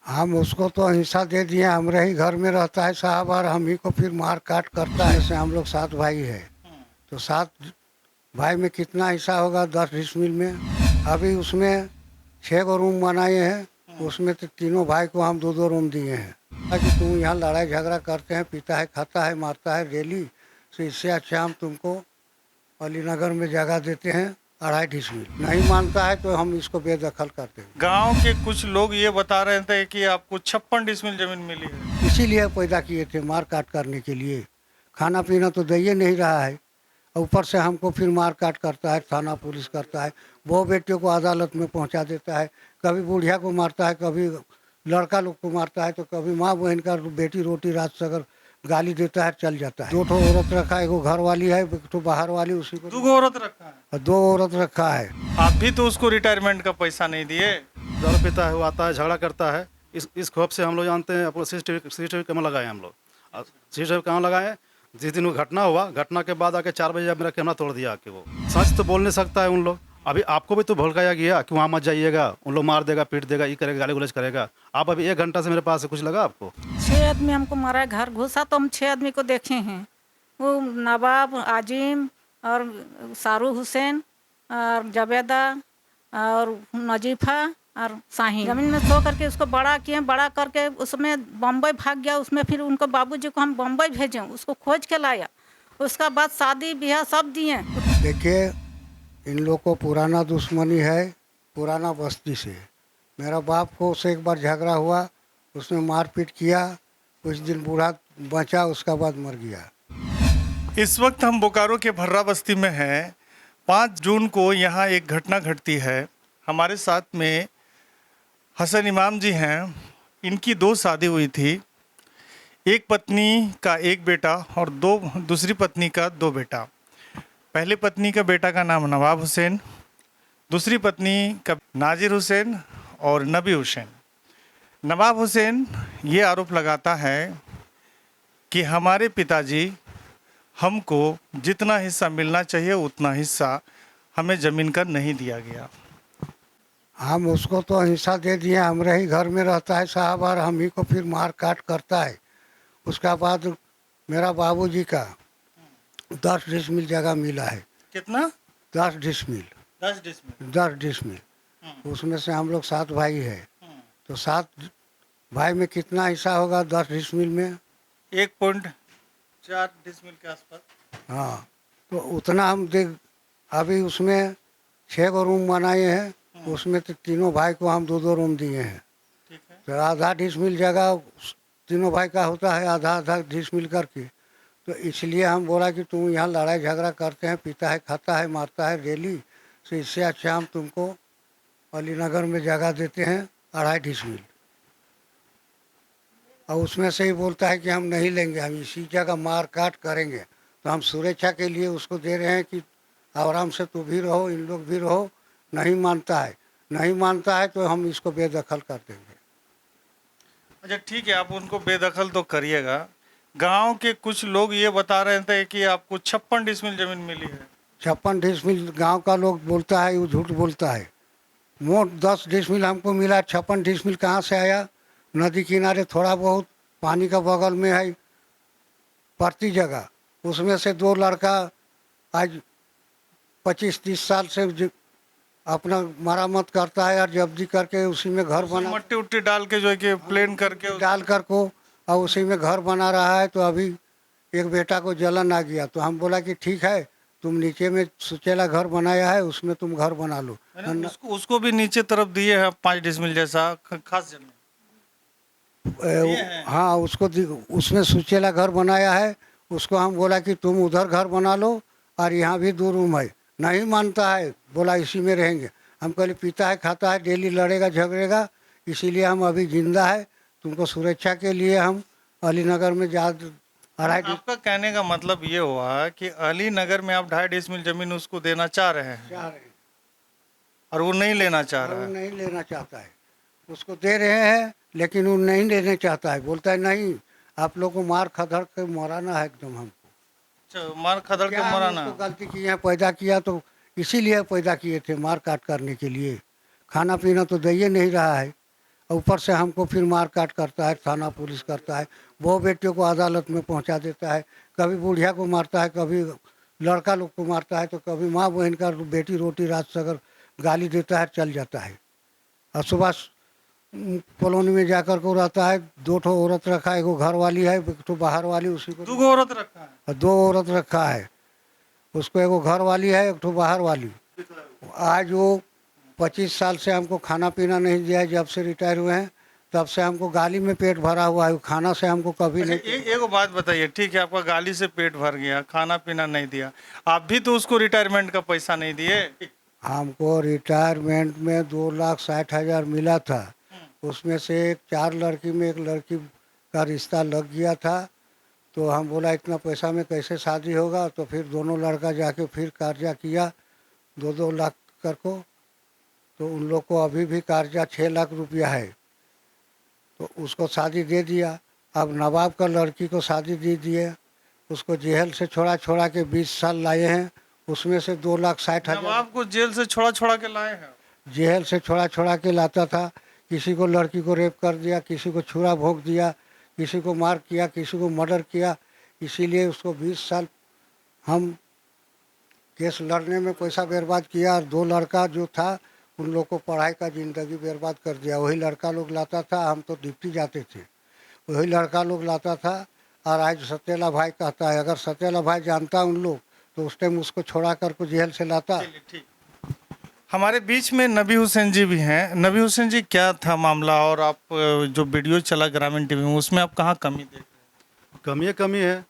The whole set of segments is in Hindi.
हम उसको तो हिस्सा दे दिए, हमारे ही घर में रहता है साहब, और हम ही को फिर मार काट करता है। जैसे हम लोग 7 भाई है, तो 7 भाई में कितना हिस्सा होगा? 10 डिसमिल में। अभी उसमें 6 गो रूम बनाए हैं, उसमें तो तीनों भाई को हम 2-2 रूम दिए हैं। कि तुम यहाँ लड़ाई झगड़ा करते हैं, पीता है, खाता है, मारता है डेली, तो इससे अच्छा हम तुमको अलीनगर में जगह देते हैं 2.5 डिसमिल। नहीं मानता है तो हम इसको बेदखल कर देंगे। गांव के कुछ लोग ये बता रहे थे कि आपको 56 डिसमिल जमीन मिली है। इसीलिए पैदा किए थे, मार काट करने के लिए। खाना पीना तो दे ही नहीं रहा है, ऊपर से हमको फिर मार काट करता है, थाना पुलिस करता है, बहू बेटियों को अदालत में पहुंचा देता है, कभी बुढ़िया को मारता है, कभी लड़का लोग को मारता है, तो कभी माँ बहन का बेटी रोटी रात से अगर गाली देता है चल जाता है। 2 औरत रखा है, एगो घर वाली है, एक तो बाहर वाली, उसी को 2 औरत रखा है। और 2 औरत रखा है। आप भी तो उसको रिटायरमेंट का पैसा नहीं दिए। दारू पीता है, वो आता है, झगड़ा करता है। इस खौफ से हम लोग जानते हैं, अपना सीसीटीवी कैमरा लगाए हम लोग। सीसीटीवी कैमरा लगाए, जिस दिन वो घटना हुआ, घटना के बाद आके 4 बजे मेरा कैमरा तोड़ दिया आके। वो सच तो बोल नहीं सकता है उन लोग। अभी आपको भी तो भड़काया गया कि वहाँ मत जाइएगा, उन लोग मार देगा, पीट देगा, ये करेगा, गाली गुलज करेगा। आप अभी 1 घंटा से मेरे पास है, कुछ लगा आपको? 6 आदमी हमको मारा है, घर घुसा तो हम 6 आदमी को देखे हैं। वो नवाब, आजिम और सारू हुसैन और जबेदा और नजीफा और शाहीन जमीन में सो करके उसको बड़ा किए, बड़ा करके उसमें बम्बई भाग गया। उसमें फिर उनको बाबूजी को हम बम्बई भेजे, उसको खोज के लाया। उसका बाद शादी ब्याह सब दिए। देखिए, इन लोग को पुराना दुश्मनी है, पुराना बस्ती से। मेरा बाप को उससे एक बार झगड़ा हुआ, उसने मारपीट किया, कुछ दिन बूढ़ा बचा, उसका बाद मर गया। इस वक्त हम बोकारो के भर्रा बस्ती में हैं। 5 जून को यहाँ एक घटना घटती है। हमारे साथ में हसन इमाम जी हैं। इनकी 2 शादी हुई थी, एक पत्नी का 1 बेटा और दूसरी पत्नी का 2 बेटा। पहली पत्नी का बेटा का नाम नवाब हुसैन, दूसरी पत्नी का नाजिर हुसैन और नबी हुसैन। नवाब हुसैन ये आरोप लगाता है कि हमारे पिताजी हमको जितना हिस्सा मिलना चाहिए उतना हिस्सा हमें ज़मीन का नहीं दिया गया। हम उसको तो हिस्सा दे दिए, हमारे ही घर में रहता है साहब, और हम ही को फिर मार काट करता है। उसका बाद मेरा बाबूजी का 10 डिसमिल जगह मिला है। कितना? 10 डिसमिल। 10 डिसमिल। 10 डिसमिल। उसमें से हम लोग 7 भाई है, तो 7 भाई में कितना हिस्सा होगा? 10 डिसमिल में 1.4 डिसमिल के आसपास। हाँ, तो उतना हम दे। अभी उसमें 6 गो रूम बनाए हैं, उसमें तो तीनों भाई को हम 2-2 रूम दिए हैं। ठीक है। तो आधा डिसमिल जगह तीनों भाई का होता है, आधा आधा डिसमिल करके। तो इसलिए हम बोला कि तुम यहाँ लड़ाई झगड़ा करते हैं, पीता है, खाता है, मारता है डेली, तो इससे अच्छा हम तुमको अलीनगर में जगह देते हैं 2.5 डिसमिल। और उसमें से ही बोलता है कि हम नहीं लेंगे, हम इसी जगह मार काट करेंगे। तो हम सुरक्षा के लिए उसको दे रहे हैं कि आराम से तू भी रहो, इन लोग भी रहो। नहीं मानता है, नहीं मानता है तो हम इसको बेदखल कर देंगे। अच्छा ठीक है, आप उनको बेदखल तो करिएगा। गांव के कुछ लोग ये बता रहे थे कि आपको 56 डिसमिल जमीन मिली है। 56 डिसमिल गांव का लोग बोलता है, वो झूठ बोलता है। मोट 10 डिसमिल हमको मिला, 56 डिसमिल कहाँ से आया? नदी किनारे थोड़ा बहुत पानी का बगल में है प्रति जगह। उसमें से 2 लड़का आज 25-30 साल से अपना मरामत करता है और जब्ती करके उसी में घर बना, मट्टी उट्टी डाल के जो है कि प्लेन करके डाल कर को, और उसी में घर बना रहा है। तो अभी एक बेटा को जलन आ गया, तो हम बोला कि ठीक है, तुम नीचे में सुचेला घर बनाया है, उसमें तुम घर बना लो। उसको भी नीचे तरफ दिए हैं 5 डिसमिल जैसा खास जमीन। हाँ, उसमें सुचेला घर बनाया है, उसको हम बोला कि तुम उधर घर बना लो और यहाँ भी 2 रूम है। नहीं मानता है, बोला इसी में रहेंगे। हम कहले पीता है, खाता है, डेली लड़ेगा झगड़ेगा, इसीलिए हम अभी जिंदा है, तुमको सुरक्षा के लिए हम अलीनगर में जा 2.5। आपका कहने का मतलब ये हुआ कि अलीनगर में आप 2.5 डिसमिल जमीन उसको देना चाह रहे हैं और वो नहीं लेना चाह रहा वो है। नहीं लेना चाहता है, उसको दे रहे हैं लेकिन वो नहीं लेना चाहता है। बोलता है नहीं, आप लोग को मार खदड़ के मराना है एकदम हमको। अच्छा, मार खदड़ के क्या हम मराना। उसको गलती की है, पैदा किया तो इसीलिए पैदा किए थे, मार काट करने के लिए। खाना पीना तो दे ही नहीं रहा है, और ऊपर से हमको फिर मार काट करता है, थाना पुलिस करता है, बहू बेटियों को अदालत में पहुंचा देता है, कभी बुढ़िया को मारता है, कभी लड़का लोग को मारता है, तो कभी माँ बहन का बेटी रोटी रात से अगर गाली देता है चल जाता है। और सुबह कॉलोनी में जाकर को रहता है, 2 ठो औरत रखा है, एगो घर वाली है, एक ठो बाहर वाली, उसी को 2 औरत रखा है। और 2 औरत रखा है, उसको एगो घर वाली है, एक ठो बाहर वाली। आज वो 25 साल से हमको खाना पीना नहीं दिया है, जब से रिटायर हुए हैं तब से हमको गाली में पेट भरा हुआ है, खाना से हमको कभी नहीं। एक बात बताइए, ठीक है आपका गाली से पेट भर गया, खाना पीना नहीं दिया, आप भी तो उसको रिटायरमेंट का पैसा नहीं दिए। हमको रिटायरमेंट में 2,60,000 मिला था, उसमें से 4 लड़की में एक लड़की का रिश्ता लग गया था, तो हम बोला इतना पैसा में कैसे शादी होगा, तो फिर दोनों लड़का जाके फिर कर्जा किया 2-2 लाख कर को, तो उन लोग को अभी भी कर्जा 6 लाख रुपया है, तो उसको शादी दे दिया। अब नवाब का लड़की को शादी दे दिए, उसको जेल से छोड़ा के 20 साल लाए हैं, उसमें से 2,60,000 नवाब को जेल से छोड़ा के लाए हैं। जेल से छोड़ा के लाता था। किसी को लड़की को रेप कर दिया, किसी को छुरा भोंक दिया, किसी को मार किया, किसी को मर्डर किया, इसीलिए उसको 20 साल हम केस लड़ने में पैसा बर्बाद किया। और 2 लड़का जो था उन लोग को पढ़ाई का ज़िंदगी बर्बाद कर दिया। वही लड़का लोग लाता था, हम तो डिप्टी जाते थे, वही लड़का लोग लाता था। और आज सतेला भाई कहता है, अगर सतेला भाई जानता उन लोग तो उस टाइम उसको छोड़ा कर को जेल से लाता। ठीक, हमारे बीच में नबी हुसैन जी भी हैं। नबी हुसैन जी, क्या था मामला, और आप जो वीडियो चला ग्रामीण टीवी में उसमें आप कहाँ कमी देख रहे हैं? कमी है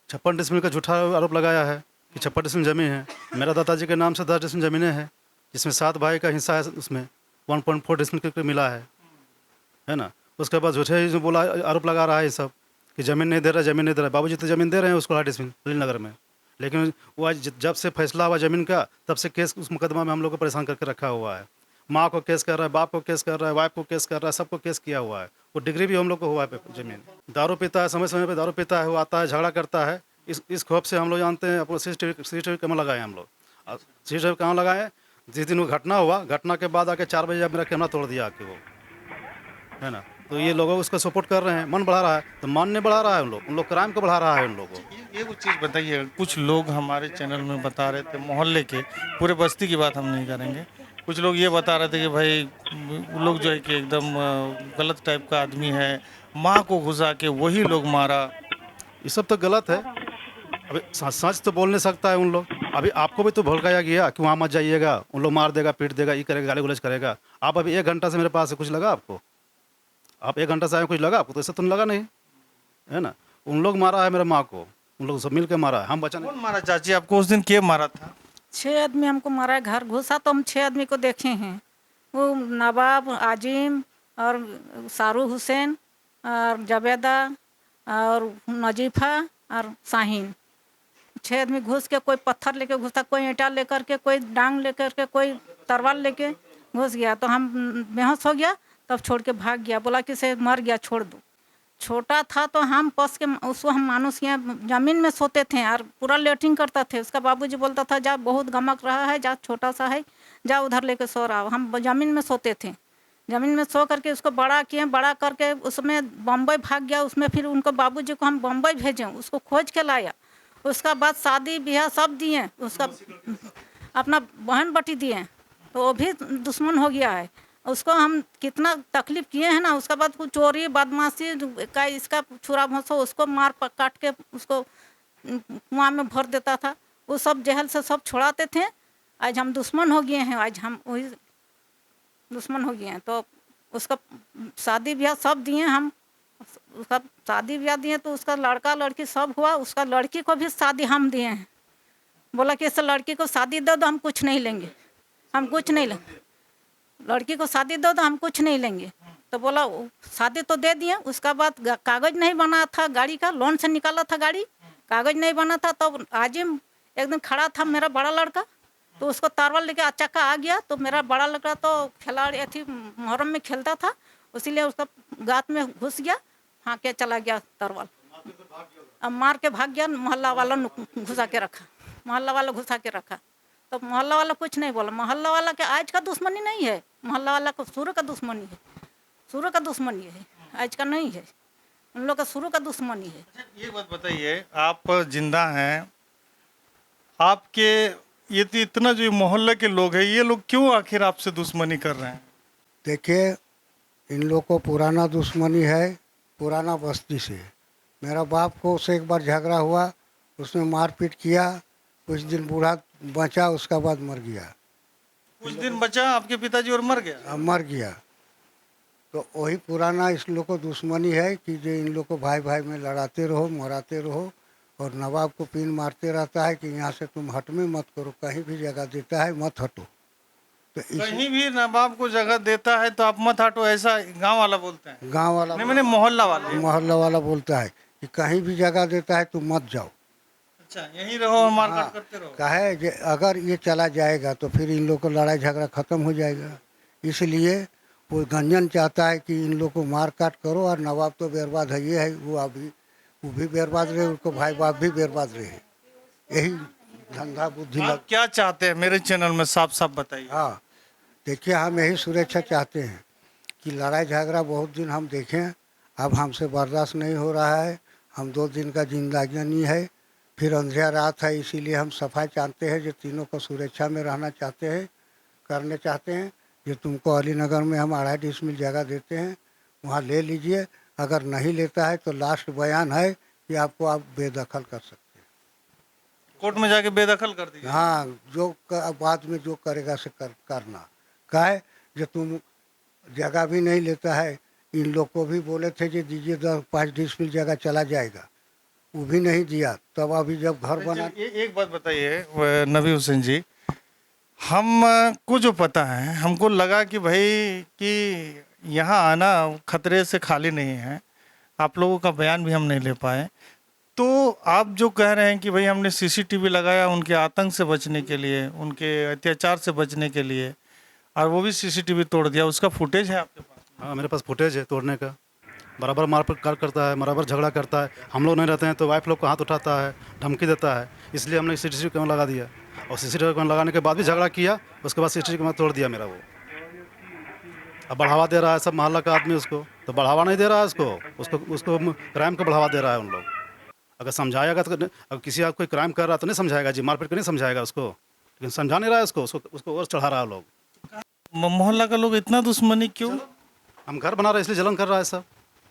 56 डिसमिल का झूठा आरोप लगाया है कि 56 डिसमिल ज़मीन है। मेरा दादाजी के नाम से 10 डिसमिल ज़मीनें हैं, जिसमें 7 भाई का हिस्सा है, उसमें 1.4 डिसमिल के मिला है ना। उसके बाद झूठे जो बोला आरोप लगा रहा है ये सब कि ज़मीन नहीं दे रहा। बाबूजी तो ज़मीन दे रहे हैं उसको 8 डिसमिल लील नगर में, लेकिन वो आज जब से फैसला हुआ ज़मीन का तब से केस उस मुकदमा में हम लोग को परेशान करके रखा हुआ है। माँ को केस कर रहा है, बाप को केस कर रहा है, वाइफ को केस कर रहा है, सबको केस किया हुआ है। वो डिग्री भी हम लोग को हुआ है ज़मीन। दारू पीता है, समय समय पे दारू पीता है, वो आता है झगड़ा करता है। इस खौफ से हम लोग जानते हैं, अपना CCTV कैमरा लगाए हम लोग। CCTV कैमरा लगाए, जिस दिन वो घटना हुआ, घटना के बाद आके 4 बजे मेरा कैमरा तोड़ दिया आके वो, है ना। तो ये लोग उसका सपोर्ट कर रहे हैं, मन बढ़ा रहा है, तो मन नहीं बढ़ा रहा है उन लोग क्राइम को बढ़ा रहा है उन लोगों को। ये कुछ चीज़ बताइए, कुछ लोग हमारे चैनल में बता रहे थे, मोहल्ले के, पूरे बस्ती की बात हम नहीं करेंगे, कुछ लोग ये बता रहे थे कि भाई वो लोग जो है कि एकदम गलत टाइप का आदमी है, माँ को घुसा के वही लोग मारा। ये सब तो गलत है। अभी सच तो बोल नहीं सकता है उन लोग। अभी आपको भी तो भड़काया गया कि वहाँ मत जाइएगा, उन लोग मार देगा, पीट देगा, ये करेगा, गाली गलौज करेगा। आप अभी 1 घंटा से मेरे पास है, कुछ लगा आपको? आप 1 घंटा से आए, कुछ लगा आपको? तो ऐसा तो लगा नहीं, है ना। उन लोग मारा है मेरे माँ को, उन लोग सब मिल के मारा है, हम बचा नहीं। कौन मारा चाची आपको उस दिन? के मारा था? 6 आदमी हमको मारा है, घर घुसा तो हम 6 आदमी को देखे हैं। वो नवाब, आजिम और सारू हुसैन और जबेदा और नजीफा और शाहीन, 6 आदमी घुस के, कोई पत्थर लेके घुसा, कोई ईंटा लेकर के, कोई डांग लेकर के, कोई तरवाल लेके घुस गया। तो हम बेहोश हो गया, तब छोड़ के भाग गया, बोला कि से मर गया, छोड़ दो। छोटा था तो हम पस के उसको, हम मानुस यहाँ ज़मीन में सोते थे और पूरा लेटरिंग करता थे। उसका बाबूजी बोलता था जा, बहुत गमक रहा है, जा, छोटा सा है, जा उधर लेके सो रहा। हम ज़मीन में सोते थे, ज़मीन में सो करके उसको बड़ा किए, बड़ा करके उसमें बम्बई भाग गया। उसमें फिर उनको बाबूजी को हम बम्बई भेजे, उसको खोज के लाया। उसका बाद शादी ब्याह सब दिए, उसका अपना बहन बेटी दिए, तो वो भी दुश्मन हो गया है। उसको हम कितना तकलीफ किए हैं ना। उसके बाद कुछ चोरी बदमाशी का, इसका छुरा भोंसो, उसको मार काट के उसको कुआं में भर देता था। वो सब जेल से सब छुड़ाते थे। आज हम दुश्मन हो गए हैं, आज हम वही दुश्मन हो गए हैं। तो उसका शादी ब्याह सब दिए हम, उसका शादी ब्याह दिए, तो उसका लड़का लड़की सब हुआ। उसका लड़की को भी शादी हम दिए हैं। बोला कि इस लड़की को शादी दो तो हम कुछ नहीं लेंगे, हम कुछ नहीं लेंगे, लड़की को शादी दो तो हम कुछ नहीं लेंगे। तो बोला शादी तो दे दिए। उसका बाद कागज नहीं बना था गाड़ी का, लोन से निकाला था गाड़ी, कागज नहीं बना था। तो आजिम एकदम खड़ा था, मेरा बड़ा लड़का, तो उसको तारवाल लेके चक्का आ गया। तो मेरा बड़ा लड़का तो खिलाड़ी थी, मुहर्रम में खेलता था, इसीलिए उसका गात में घुस गया, हाँ के चला गया तारवाल, अब मार के भाग गया। मोहल्ला वालों ने घुसा के रखा, मोहल्ला वाला घुसा के रखा। तो मोहल्ला वाला कुछ नहीं बोला। मोहल्ला वाला के आज का दुश्मनी नहीं है, मोहल्ला वाला को शुरू का दुश्मनी है। शुरू का दुश्मनी है, आज का नहीं है। उन लोग का शुरू का दुश्मनी है। ये बात बताइए, आप जिंदा हैं, आपके ये तो इतना जो मोहल्ले के लोग हैं, ये लोग क्यों आखिर आपसे दुश्मनी कर रहे हैं? देखिए, इन लोग को पुराना दुश्मनी है, पुराना बस्ती से। मेरा बाप को उससे एक बार झगड़ा हुआ, उसने मारपीट किया, कुछ दिन बूढ़ा बचा, उसका बाद मर गया। कुछ दिन बचा आपके पिताजी और मर गया। अब मर गया। तो वही पुराना इस लोग को दुश्मनी है कि जो इन लोग को भाई भाई में लड़ाते रहो, मराते रहो, और नवाब को पिन मारते रहता है कि यहाँ से तुम हट में मत करो, कहीं भी जगह देता है मत हटो। तो कहीं भी नवाब को जगह देता है तो आप मत हटो, ऐसा गांव वाला बोलते हैं? गांव वाला नहीं, मैंने मोहल्ला वाले। मोहल्ला वाला बोलता है कि कहीं भी जगह देता है तुम मत जाओ। अच्छा, यहीं रहो, मारकाट करते रहो। काहे जे अगर ये चला जाएगा तो फिर इन लोग को लड़ाई झगड़ा खत्म हो जाएगा। इसलिए वो गंजन चाहता है कि इन लोग को मार काट करो, और नवाब तो बर्बाद है, ये है वो भी बर्बाद रहे, उनको भाई बाप भी बर्बाद रहे। यही धंधा बुद्धि आप क्या चाहते हैं मेरे चैनल में साफ साफ बताइए। हाँ, देखिए, हम यही सुरक्षा चाहते हैं कि लड़ाई झगड़ा बहुत दिन हम देखें, अब हमसे बर्दाश्त नहीं हो रहा है। हम 2 दिन का जिंदगी है, फिर अंधेरा रात है, इसीलिए हम सफाई चाहते हैं, जो तीनों को सुरक्षा में रहना चाहते हैं, करने चाहते हैं। जो तुमको अलीनगर में हम 2.5 डिसमिल जगह देते हैं, वहाँ ले लीजिए। अगर नहीं लेता है तो लास्ट बयान है कि आपको आप बेदखल कर सकते हैं। कोर्ट में जाके बेदखल कर दिया। हाँ, बाद में जो करेगा से करना। काहे जो तुम जगह भी नहीं लेता है, इन लोग को भी बोले थे कि दीजिए 10-5 डिसमिल जगह चला जाएगा, वो भी नहीं दिया। तब अभी जब घर बना, एक बात बताइए नबी हुसैन जी, हमको जो पता है, हमको लगा कि भाई कि यहाँ आना खतरे से खाली नहीं है। आप लोगों का बयान भी हम नहीं ले पाए। तो आप जो कह रहे हैं कि भाई हमने सीसीटीवी लगाया उनके आतंक से बचने के लिए, उनके अत्याचार से बचने के लिए, और वो भी सीसीटीवी तोड़ दिया, उसका फुटेज है आपके पास? हाँ, मेरे पास फुटेज है तोड़ने का। बराबर मारपीट करता है, बराबर झगड़ा करता है। हम लोग नहीं रहते हैं तो वाइफ लोग को हाथ उठाता है, धमकी देता है। इसलिए हमने सीसीटीवी कैमरा लगा दिया, और सीसीटीवी कैमरा लगाने के बाद भी झगड़ा किया, उसके बाद सीसीटीवी कैमरा तोड़ दिया मेरा। वो अब बढ़ावा दे रहा है सब मोहल्ला का आदमी उसको, तो बढ़ावा नहीं दे रहा है उसको क्राइम को बढ़ावा दे रहा है उन लोग। अगर समझाएगा तो, अगर किसी कोई क्राइम कर रहा तो नहीं समझाएगा जी, मारपीट को नहीं समझाएगा उसको, लेकिन समझा नहीं रहा है उसको और चढ़ा रहा है लोग। मोहल्ला का लोग इतना दुश्मनी क्यों? हम घर बना रहे हैं इसलिए जलन कर रहा है सब,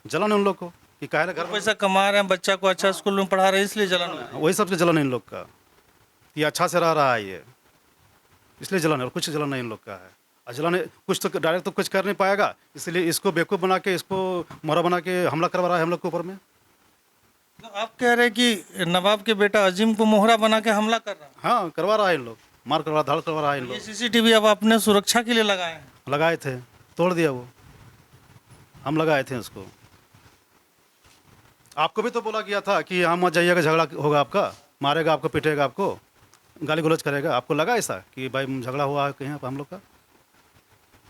जलन है उन लोग को कि काहे घर पैसा कमा रहे हैं, बच्चा को अच्छा स्कूल में पढ़ा रहे हैं, इसलिए जलन है। वही सबसे जलन है इन लोग का, ये अच्छा से रह रहा है ये, इसलिए जलन है, और कुछ जलन नहीं इन लोग का है। और जलन है, कुछ तो डायरेक्ट तो कुछ कर नहीं पाएगा, इसलिए इसको बेवकूफ़ बना के, इसको मोहरा बना के हमला करवा रहा है हम लोग के ऊपर में। तो आप कह रहे हैं कि नवाब के बेटा अजीम को मोहरा बना के हमला कर रहा है? हाँ, करवा रहा है इन लोग, मार करवा धाड़ करवा रहा है इन ये लोग। सीसीटीवी अब अपने सुरक्षा के लिए लगाए हैं? लगाए थे, तोड़ दिया वो, हम लगाए थे उसको। आपको भी तो बोला गया था कि यहाँ मत जाइएगा, झगड़ा होगा आपका, मारेगा आपको, पीटेगा आपको, गाली गलौज करेगा। आपको लगा ऐसा कि भाई झगड़ा हुआ है कहीं हम लोग का?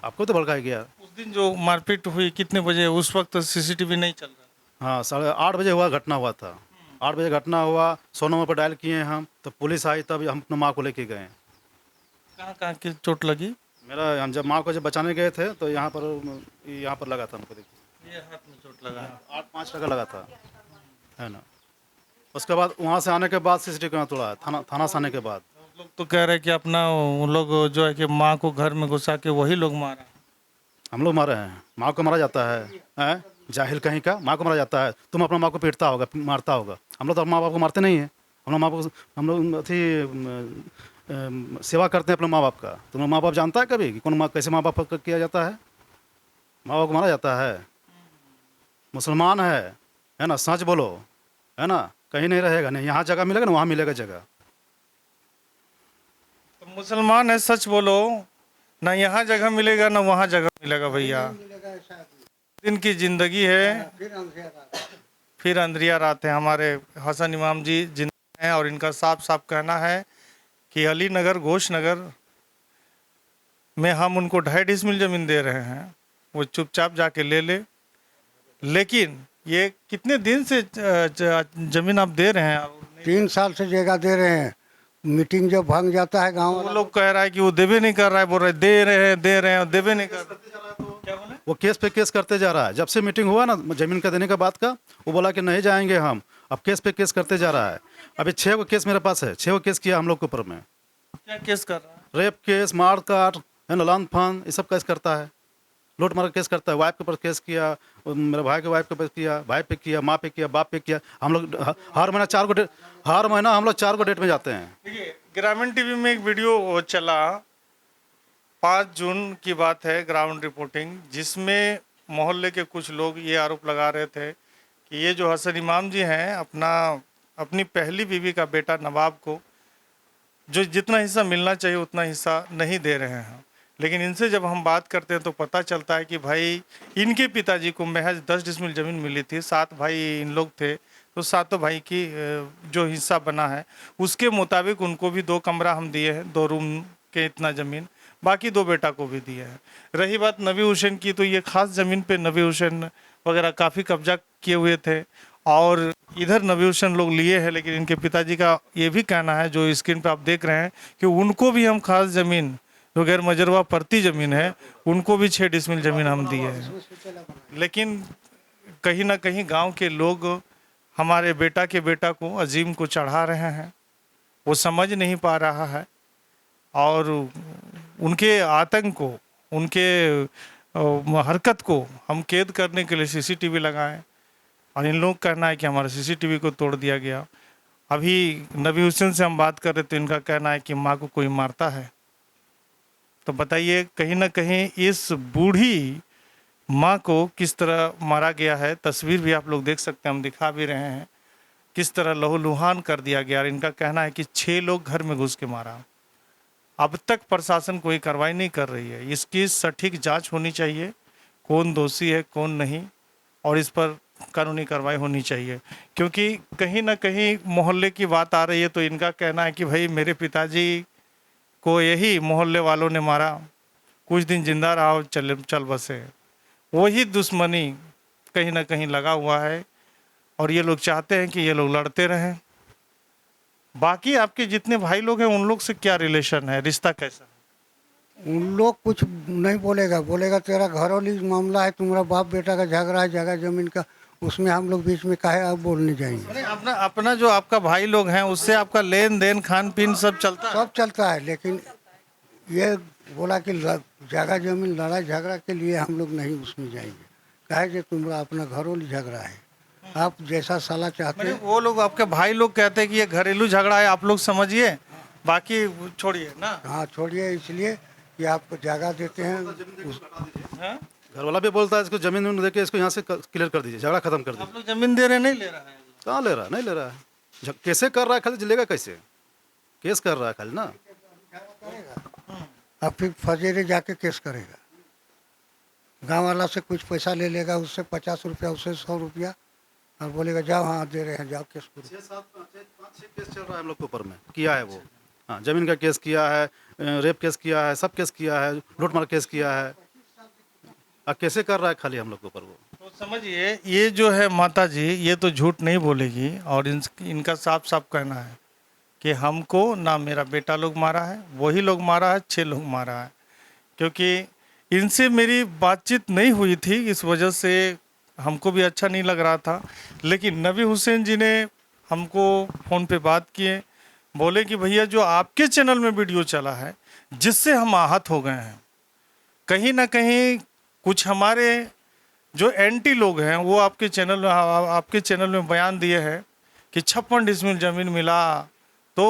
आपको तो भड़काया गया। उस दिन जो मारपीट हुई कितने बजे? उस वक्त सीसीटीवी नहीं चल रहा? हाँ, 8:30 बजे घटना हुआ था। 8 बजे घटना हुआ, 100 नंबर पर डायल किए हम, तो पुलिस आई, तब हम अपने माँ को लेके गए। कहाँ कहाँ की चोट लगी? हम जब माँ को जब बचाने गए थे तो यहाँ पर लगा था हमको, देखिए ये हाथ में चोट लगा है। 8-5 टका लगा था, है ना। उसके बाद वहाँ से आने के बाद सीसीटीवी कैमरा तोड़ा, थाना से आने के बाद। लोग तो कह रहे हैं कि अपना उन लोग जो है कि माँ को घर में घुसा के वही लोग मारा। हम लोग मारे हैं? माँ को मारा जाता है? जाहिल कहीं का, माँ को मारा जाता है? तुम अपना माँ को पीटता होगा, मारता होगा। हम लोग तो माँ बाप को मारते नहीं हैं। हम लोग सेवा करते हैं अपने माँ बाप का। तुम माँ बाप जानता है कभी कि कौन कैसे माँ बाप किया जाता है? माँ बाप को मारा जाता है। मुसलमान है ना, सच बोलो, है ना, कहीं नहीं रहेगा, नहीं यहाँ जगह मिलेगा ना वहाँ मिलेगा जगह। तो मुसलमान है, सच बोलो, ना यहाँ जगह मिलेगा ना वहाँ जगह मिलेगा भैया। दिन की जिंदगी है, फिर अंधेरिया रात है। हमारे हसन इमाम जी जिंदा हैं और इनका साफ साफ कहना है कि अलीनगर घोषनगर में हम उनको 2.5 डिसमिल जमीन दे रहे हैं, वो चुपचाप जाके ले ले। लेकिन ये कितने दिन से जमीन आप दे रहे हैं? 3 साल से जगह दे रहे हैं। मीटिंग जब भंग जाता है गाँव, वो लोग कह रहा है कि वो देवे नहीं कर रहा है, बोल रहे दे रहे हैं, देवे नहीं कर रहे। क्या बोले? वो केस पे केस करते जा रहा है। जब से मीटिंग हुआ ना ज़मीन का देने के बाद का, वो बोला कि नहीं जाएंगे हम, अब केस पे केस करते जा रहा है। अभी 6 गो केस मेरे पास है, 6 गो केस किया हम लोग के ऊपर में। क्या केस कर रहा है? रेप केस, मार काट, है ना, लान फान, ये सब केस करता है। लूट मार केस करता है। वाइफ के ऊपर केस किया, मेरे भाई के वाइफ के ऊपर किया, भाई पे किया, माँ पे किया, बाप पे किया। हम लोग हर महीना 4 गो डेट, हर महीना हम लोग 4 गो डेट में जाते हैं। देखिए, ग्रामीण टीवी में एक वीडियो चला, 5 जून की बात है, ग्राउंड रिपोर्टिंग, जिसमें मोहल्ले के कुछ लोग ये आरोप लगा रहे थे कि ये जो हसन इमाम जी हैं अपनी पहली बीवी का बेटा नवाब को जो जितना हिस्सा मिलना चाहिए उतना हिस्सा नहीं दे रहे हैं। लेकिन इनसे जब हम बात करते हैं तो पता चलता है कि भाई इनके पिताजी को महज 10 डिसमिल ज़मीन मिली थी, 7 भाई इन लोग थे, तो सातों भाई की जो हिस्सा बना है उसके मुताबिक उनको भी 2 कमरा हम दिए हैं, 2 रूम के इतना ज़मीन, बाकी 2 बेटा को भी दिया है। रही बात नबी हुसैन की, तो ये ख़ास ज़मीन पे नबी हुसैन वगैरह काफ़ी कब्जा किए हुए थे और इधर नबी हुसैन लोग लिए हैं। लेकिन इनके पिताजी का ये भी कहना है, जो स्क्रीन पे आप देख रहे हैं, कि उनको भी हम ख़ास ज़मीन जो गैर मजरवा परती ज़मीन है उनको भी 6 डिसमिल ज़मीन हम दिए हैं। लेकिन कहीं ना कहीं गांव के लोग हमारे बेटा के बेटा को, अजीम को चढ़ा रहे हैं, वो समझ नहीं पा रहा है और उनके आतंक को, उनके हरकत को हम कैद करने के लिए सीसीटीवी लगाएं और इन लोग कहना है कि हमारा सीसीटीवी को तोड़ दिया गया। अभी नबी हुसैन से हम बात कर रहे तो इनका कहना है कि माँ को कोई मारता है। तो बताइए, कहीं ना कहीं इस बूढ़ी माँ को किस तरह मारा गया है। तस्वीर भी आप लोग देख सकते हैं, हम दिखा भी रहे हैं, किस तरह लहूलुहान कर दिया गया। और इनका कहना है कि 6 लोग घर में घुस के मारा। अब तक प्रशासन कोई कार्रवाई नहीं कर रही है। इसकी सटीक जांच होनी चाहिए, कौन दोषी है कौन नहीं, और इस पर कानूनी कार्रवाई होनी चाहिए। क्योंकि कहीं ना कहीं मोहल्ले की बात आ रही है तो इनका कहना है कि भाई मेरे पिताजी को यही मोहल्ले वालों ने मारा, कुछ दिन जिंदा रहा और चल बसे। वही दुश्मनी कहीं ना कहीं लगा हुआ है और ये लोग चाहते हैं कि ये लोग लड़ते रहें। बाकी आपके जितने भाई लोग हैं उन लोग से क्या रिलेशन है, रिश्ता कैसा है? उन लोग कुछ नहीं बोलेगा तेरा घरेलू मामला है, तुम्हारा बाप बेटा का झगड़ा है जगह जमीन का, उसमें हम लोग बीच में काहे अब बोलने जाएंगे। नहीं, अपना जो आपका भाई लोग हैं उससे आपका लेन देन खान पीन सब चलता है? सब चलता है, लेकिन ये बोला कि जगह जमीन लड़ाई झगड़ा के लिए हम लोग नहीं उसमें जाएंगे। कहे कि तुम्हारा अपना घरेलू झगड़ा है, आप जैसा सलाह चाहते हैं। वो लोग आपके भाई लोग कहते हैं कि ये घरेलू झगड़ा है, आप लोग समझिए, बाकी छोड़िए ना। हाँ छोड़िए, इसलिए कि आपको जगह देते हैं। हाँ? घर वाला भी बोलता है इसको ज़मीन दे के इसको यहाँ से क्लियर कर दीजिए, झगड़ा खत्म कर आप दीजिए। लोग जमीन दे रहे नहीं ले रहा है? कहाँ ले रहा है? नहीं ले रहा है। कैसे कर रहा है खाली, लेगा कैसे? केस कर रहा है खाली ना। अब फिर फजेरे जाके केस करेगा, गांव वाला से कुछ पैसा ले लेगा, उससे 50 रुपया, उससे 100 रुपया, और बोलेगा जाओ हाँ दे रहे हैं जाओ केस करो। 5-6 केस चल रहा है हम लोग के ऊपर में, किया है वो। हाँ, जमीन का केस किया है, रेप केस किया है, सब केस किया है, लूटमार केस किया है। अब कैसे कर रहा है खाली हम लोग के ऊपर वो। तो समझिए, ये जो है माता जी, ये तो झूठ नहीं बोलेगी और इनका साफ साफ कहना है कि हमको ना मेरा बेटा लोग मारा है, वही लोग मारा है, 6 लोग मारा है। क्योंकि इनसे मेरी बातचीत नहीं हुई थी, इस वजह से हमको भी अच्छा नहीं लग रहा था। लेकिन नबी हुसैन जी ने हमको फ़ोन पे बात किए, बोले कि भैया जो आपके चैनल में वीडियो चला है जिससे हम आहत हो गए हैं, कहीं ना कहीं कुछ हमारे जो एंटी लोग हैं वो आपके चैनल में बयान दिए हैं कि 56 डिसमिल ज़मीन मिला तो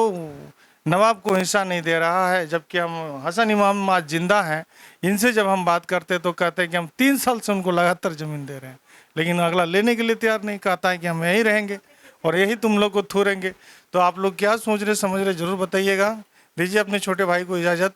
नवाब को हिस्सा नहीं दे रहा है, जबकि हम हसन इमाम आज जिंदा हैं। इनसे जब हम बात करते तो कहते हैं कि हम 3 साल से उनको लगातार ज़मीन दे रहे हैं, लेकिन अगला लेने के लिए तैयार नहीं, कहता है कि हम यहीं रहेंगे और यही तुम लोग को थूरेंगे। तो आप लोग क्या सोच रहे समझ रहे ज़रूर बताइएगा। दीजिए अपने छोटे भाई को इजाज़त।